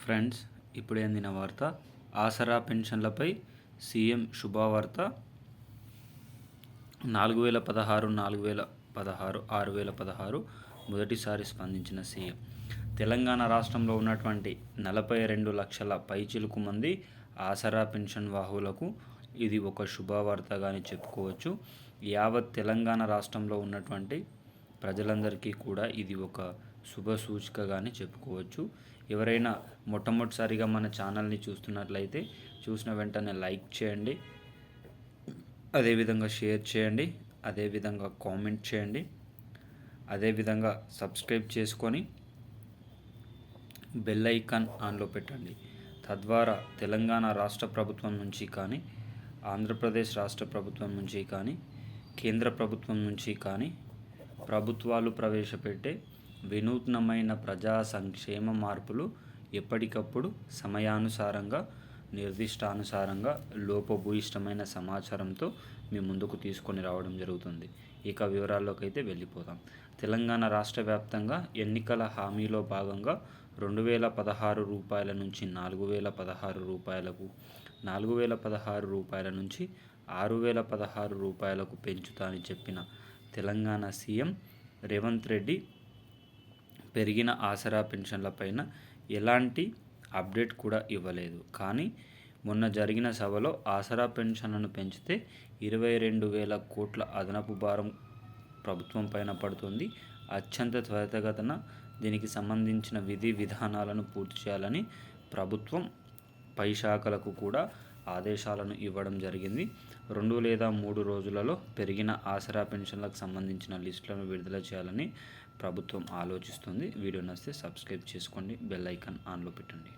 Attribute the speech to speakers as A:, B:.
A: Friends, ఇప్పుడే అందిన వార్త. ఆసరా పెన్షన్లపై సీఎం శుభవార్త. 4016, 4016, 6016 మొదటిసారి స్పందించిన సీఎం. తెలంగాణ రాష్ట్రంలో ఉన్నటువంటి 42 లక్షల పైచిలుకు మంది ఆసరా పెన్షన్ వాహులకు ఇది ఒక శుభవార్తగానే చెప్పుకోవచ్చు. యావత్ తెలంగాణ రాష్ట్రంలో ఉన్నటువంటి ప్రజలందరికీ కూడా ఇది ఒక శుభ సూచికగానే చెప్పుకోవచ్చు. ఎవరైనా మొట్టమొదటిసారిగా మన ఛానల్ని చూస్తున్నట్లయితే చూసిన వెంటనే లైక్ చేయండి, అదేవిధంగా షేర్ చేయండి, అదేవిధంగా కామెంట్ చేయండి, అదేవిధంగా సబ్స్క్రైబ్ చేసుకొని బెల్ ఐకాన్ ఆన్లో పెట్టండి. తద్వారా తెలంగాణ రాష్ట్ర ప్రభుత్వం నుంచి కానీ, ఆంధ్రప్రదేశ్ రాష్ట్ర ప్రభుత్వం నుంచి కానీ, కేంద్ర ప్రభుత్వం నుంచి కానీ ప్రభుత్వాలు ప్రవేశపెట్టే వినూత్నమైన ప్రజా సంక్షేమ మార్పులు ఎప్పటికప్పుడు సమయానుసారంగా, నిర్దిష్టానుసారంగా లోపభూయిష్టమైన సమాచారంతో మీ ముందుకు తీసుకొని రావడం జరుగుతుంది. ఇక వివరాల్లోకి అయితే వెళ్ళిపోదాం. తెలంగాణ రాష్ట్ర వ్యాప్తంగా ఎన్నికల హామీలో భాగంగా 2016 రూపాయల నుంచి 4016 రూపాయలకు, 4016 రూపాయల నుంచి 6016 రూపాయలకు పెంచుతా అని చెప్పిన తెలంగాణ సీఎం రేవంత్ రెడ్డి పెరిగిన ఆసరా పెన్షన్లపైన ఎలాంటి అప్డేట్ కూడా ఇవ్వలేదు. కానీ మొన్న జరిగిన సభలో ఆసరా పెన్షన్లను పెంచితే 22,000 కోట్ల అదనపు భారం ప్రభుత్వం పైన పడుతుంది. అత్యంత త్వరితగతిన దీనికి సంబంధించిన విధి విధానాలను పూర్తి చేయాలని ప్రభుత్వం పై శాఖలకు కూడా ఆదేశాలను ఇవ్వడం జరిగింది. 2 లేదా 3 రోజులలో పెరిగిన ఆసరా పెన్షన్లకు సంబంధించిన లిస్టులను విడుదల చేయాలని ప్రభుత్వం ఆలోచిస్తుంది. వీడియో నచ్చితే సబ్స్క్రైబ్ చేసుకోండి, బెల్ ఐకాన్ ఆన్లో పెట్టండి.